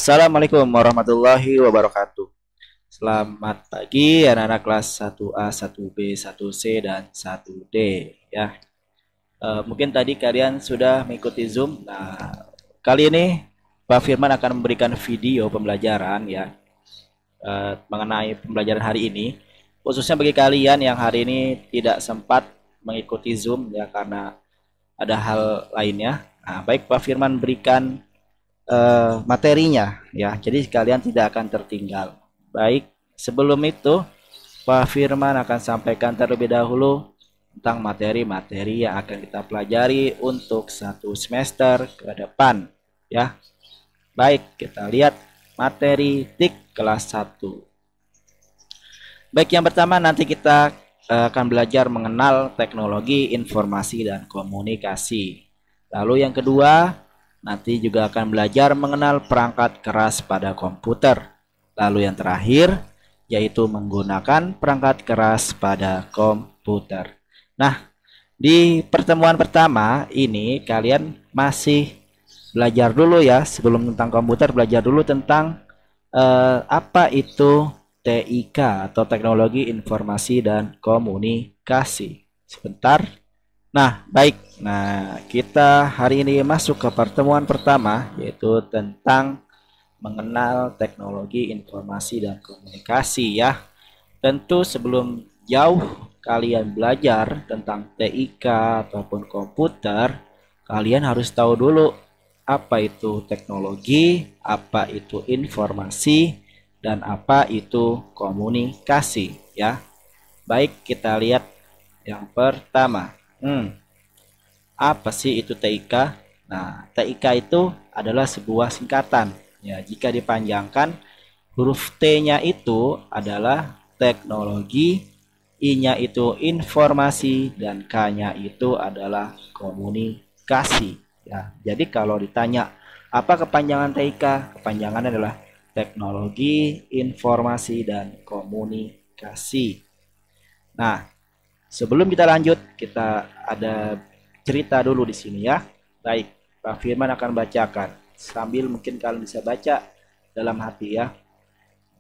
Assalamualaikum warahmatullahi wabarakatuh. Selamat pagi anak-anak kelas 1A, 1B, 1C, dan 1D ya. Mungkin tadi kalian sudah mengikuti Zoom. Nah, kali ini Pak Firman akan memberikan video pembelajaran ya mengenai pembelajaran hari ini. Khususnya bagi kalian yang hari ini tidak sempat mengikuti Zoom ya karena ada hal lainnya. Nah, baik Pak Firman berikan materinya ya, jadi kalian tidak akan tertinggal. Baik, sebelum itu Pak Firman akan sampaikan terlebih dahulu tentang materi-materi yang akan kita pelajari untuk satu semester ke depan ya. Baik, kita lihat materi TIK kelas 1. Baik, yang pertama nanti kita akan belajar mengenal teknologi informasi dan komunikasi. Lalu yang kedua, nanti juga akan belajar mengenal perangkat keras pada komputer. Lalu yang terakhir, yaitu menggunakan perangkat keras pada komputer. Nah, di pertemuan pertama ini kalian masih belajar dulu ya. Sebelum tentang komputer, belajar dulu tentang apa itu TIK atau Teknologi Informasi dan Komunikasi. Sebentar. Nah, baik. Nah, kita hari ini masuk ke pertemuan pertama, yaitu tentang mengenal teknologi informasi dan komunikasi ya. Tentu sebelum jauh kalian belajar tentang TIK ataupun komputer, kalian harus tahu dulu apa itu teknologi, apa itu informasi, dan apa itu komunikasi ya. Baik, kita lihat yang pertama. Apa sih itu TIK? Nah, TIK itu adalah sebuah singkatan. Ya, jika dipanjangkan, huruf T-nya itu adalah teknologi, I-nya itu informasi, dan K-nya itu adalah komunikasi. Ya, jadi kalau ditanya apa kepanjangan TIK? Kepanjangannya adalah teknologi, informasi, dan komunikasi. Nah, sebelum kita lanjut, kita ada cerita dulu di sini ya. Baik, Pak Firman akan bacakan sambil mungkin kalian bisa baca dalam hati ya.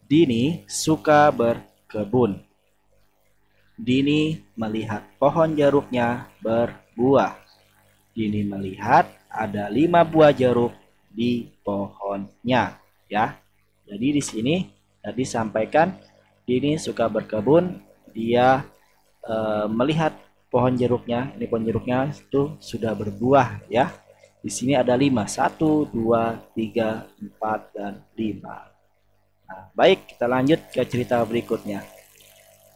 Dini suka berkebun. Dini melihat pohon jeruknya berbuah. Dini melihat ada 5 buah jeruk di pohonnya ya. Jadi di sini tadi sampaikan Dini suka berkebun, dia melihat pohon jeruknya. Ini pohon jeruknya itu sudah berbuah ya. Di sini ada 5, 1, 2, 3, 4, dan 5. Nah, baik, kita lanjut ke cerita berikutnya.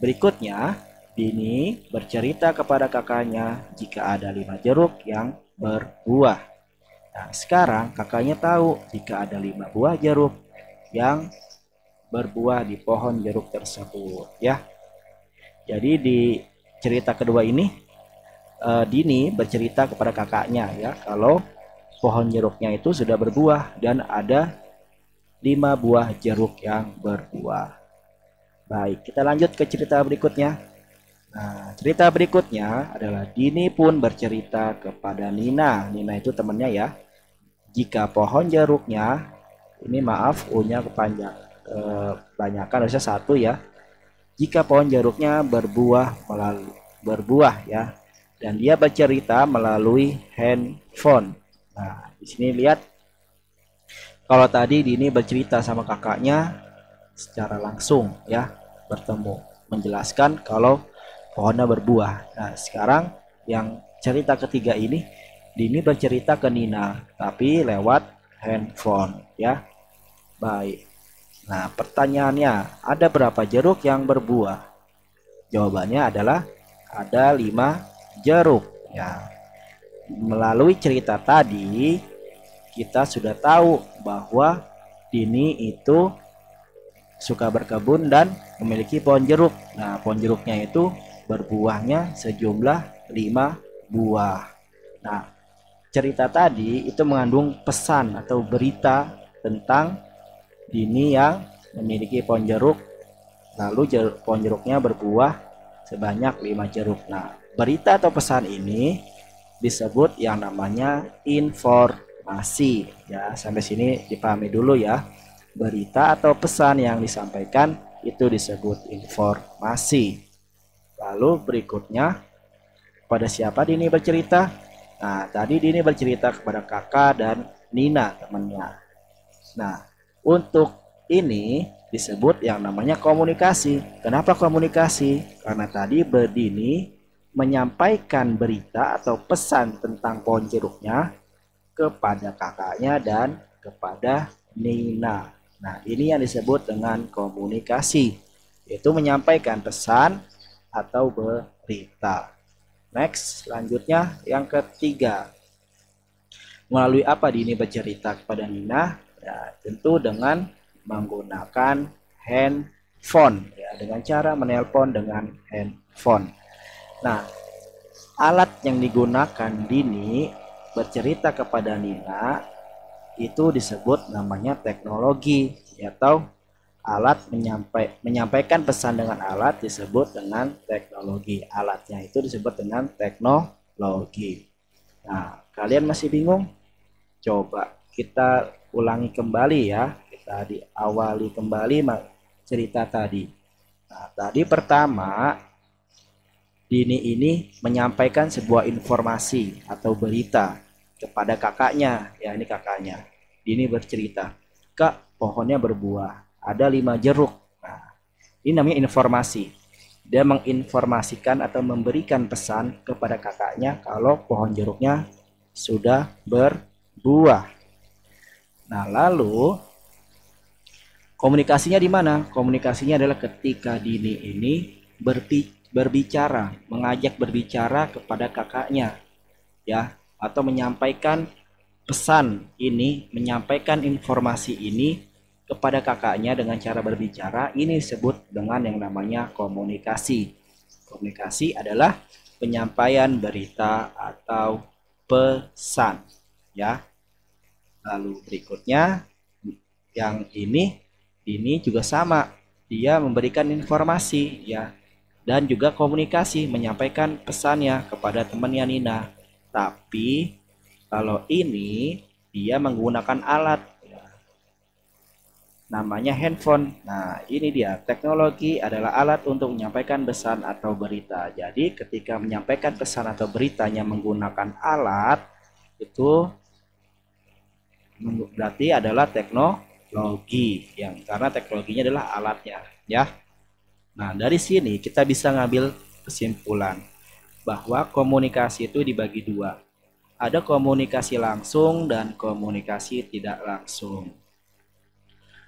Berikutnya, Dini bercerita kepada kakaknya jika ada 5 jeruk yang berbuah. Nah, sekarang kakaknya tahu jika ada 5 buah jeruk yang berbuah di pohon jeruk tersebut ya. Jadi di cerita kedua ini Dini bercerita kepada kakaknya ya kalau pohon jeruknya itu sudah berbuah dan ada 5 buah jeruk yang berbuah. Baik, kita lanjut ke cerita berikutnya. Nah, cerita berikutnya adalah Dini pun bercerita kepada Nina. Nina itu temannya ya. Jika pohon jeruknya, ini maaf U-nya kebanyakan, harusnya 1 ya. Jika pohon jeruknya berbuah ya, dan dia bercerita melalui handphone. Nah, di sini lihat kalau tadi Dini bercerita sama kakaknya secara langsung ya, bertemu, menjelaskan kalau pohonnya berbuah. Nah, sekarang yang cerita ketiga ini Dini bercerita ke Nina tapi lewat handphone ya. Baik. Nah, pertanyaannya, ada berapa jeruk yang berbuah? Jawabannya adalah ada 5 jeruk ya. Melalui cerita tadi kita sudah tahu bahwa Dini itu suka berkebun dan memiliki pohon jeruk. Nah, pohon jeruknya itu berbuahnya sejumlah 5 buah. Nah, cerita tadi itu mengandung pesan atau berita tentang Dini yang memiliki pohon jeruk, lalu pohon jeruknya berbuah sebanyak 5 jeruk. Nah, berita atau pesan ini disebut yang namanya informasi informasi. Ya, sampai sini dipahami dulu ya. Berita atau pesan yang disampaikan itu disebut informasi. Lalu berikutnya, pada siapa Dini bercerita? Nah, tadi Dini bercerita kepada kakak dan Nina temannya. Nah, untuk ini disebut yang namanya komunikasi. Kenapa komunikasi? Karena tadi Dini menyampaikan berita atau pesan tentang pohon jeruknya kepada kakaknya dan kepada Nina. Nah, ini yang disebut dengan komunikasi, yaitu menyampaikan pesan atau berita. Next, selanjutnya yang ketiga. Melalui apa Dini bercerita kepada Nina? Ya, tentu dengan menggunakan handphone, ya, dengan cara menelpon dengan handphone. Nah, alat yang digunakan Dini bercerita kepada Nina itu disebut namanya teknologi, atau alat menyampaikan pesan dengan alat disebut dengan teknologi. Alatnya itu disebut dengan teknologi. Nah, kalian masih bingung? Coba kita ulangi kembali ya. Kita diawali kembali cerita tadi. Nah, tadi pertama Dini ini menyampaikan sebuah informasi atau berita kepada kakaknya. Ya, ini kakaknya. Dini bercerita, "Kak, pohonnya berbuah. Ada 5 jeruk." Nah, ini namanya informasi. Dia menginformasikan atau memberikan pesan kepada kakaknya kalau pohon jeruknya sudah berbuah. Nah, lalu komunikasinya di mana? Komunikasinya adalah ketika Dini ini berbicara, mengajak berbicara kepada kakaknya, ya, atau menyampaikan pesan ini, menyampaikan informasi ini kepada kakaknya dengan cara berbicara. Ini disebut dengan yang namanya komunikasi. Komunikasi adalah penyampaian berita atau pesan, ya. Lalu berikutnya yang ini juga sama. Dia memberikan informasi, ya, dan juga komunikasi, menyampaikan pesannya kepada temannya Nina. Tapi kalau ini dia menggunakan alat, ya, namanya handphone. Nah, ini dia. Teknologi adalah alat untuk menyampaikan pesan atau berita. Jadi ketika menyampaikan pesan atau beritanya menggunakan alat, itu berarti adalah teknologi, yang karena teknologinya adalah alatnya, ya. Nah, dari sini kita bisa ngambil kesimpulan bahwa komunikasi itu dibagi dua. Ada komunikasi langsung dan komunikasi tidak langsung.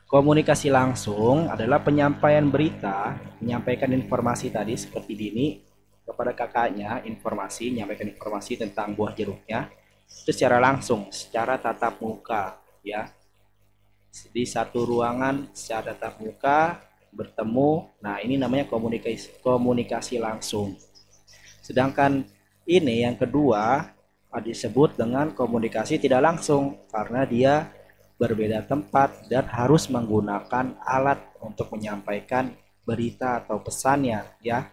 Komunikasi langsung adalah penyampaian berita, menyampaikan informasi tadi seperti Dini kepada kakaknya, menyampaikan informasi tentang buah jeruknya itu secara langsung, secara tatap muka, ya, di satu ruangan secara tatap muka bertemu. Nah, ini namanya komunikasi langsung. Sedangkan ini yang kedua disebut dengan komunikasi tidak langsung, karena dia berbeda tempat dan harus menggunakan alat untuk menyampaikan berita atau pesannya, ya.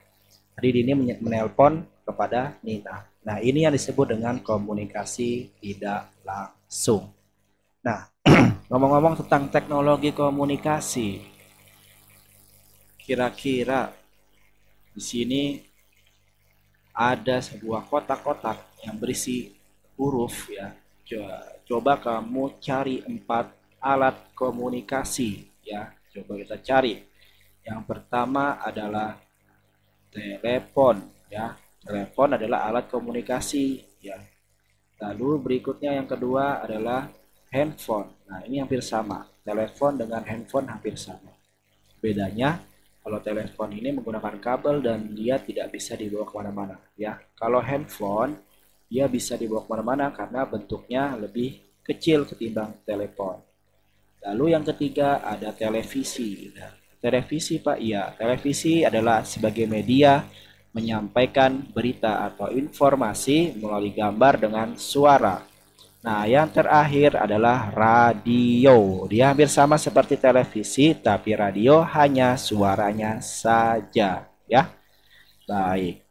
Tadi ini menelpon kepada Nina. Nah, ini yang disebut dengan komunikasi tidak langsung. Nah, ngomong-ngomong tentang teknologi komunikasi, kira-kira di sini ada sebuah kotak-kotak yang berisi huruf, ya. Coba kamu cari 4 alat komunikasi, ya. Coba kita cari. Yang pertama adalah telepon, ya. Telepon adalah alat komunikasi, ya. Lalu berikutnya yang kedua adalah handphone. Nah, ini hampir sama. Telepon dengan handphone hampir sama. Bedanya, kalau telepon ini menggunakan kabel dan dia tidak bisa dibawa kemana-mana, ya. Kalau handphone, dia bisa dibawa kemana-mana karena bentuknya lebih kecil ketimbang telepon. Lalu yang ketiga ada televisi. Nah, televisi, Pak, iya. Televisi adalah sebagai media menyampaikan berita atau informasi melalui gambar dengan suara. Nah, yang terakhir adalah radio. Dia hampir sama seperti televisi, tapi radio hanya suaranya saja, ya. Baik.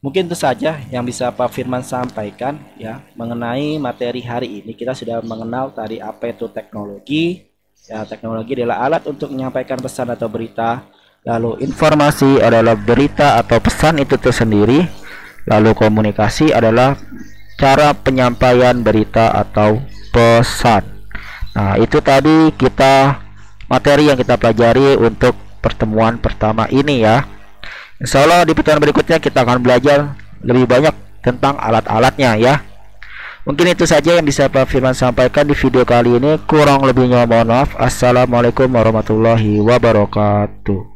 Mungkin itu saja yang bisa Pak Firman sampaikan ya mengenai materi hari ini. Kita sudah mengenal tadi apa itu teknologi. Ya, teknologi adalah alat untuk menyampaikan pesan atau berita. Lalu informasi adalah berita atau pesan itu tersendiri. Lalu komunikasi adalah cara penyampaian berita atau pesan. Nah, itu tadi materi yang kita pelajari untuk pertemuan pertama ini ya. Insya Allah di pertemuan berikutnya kita akan belajar lebih banyak tentang alat-alatnya ya. Mungkin itu saja yang bisa Pak Firman sampaikan di video kali ini. Kurang lebihnya mohon maaf. Assalamualaikum warahmatullahi wabarakatuh.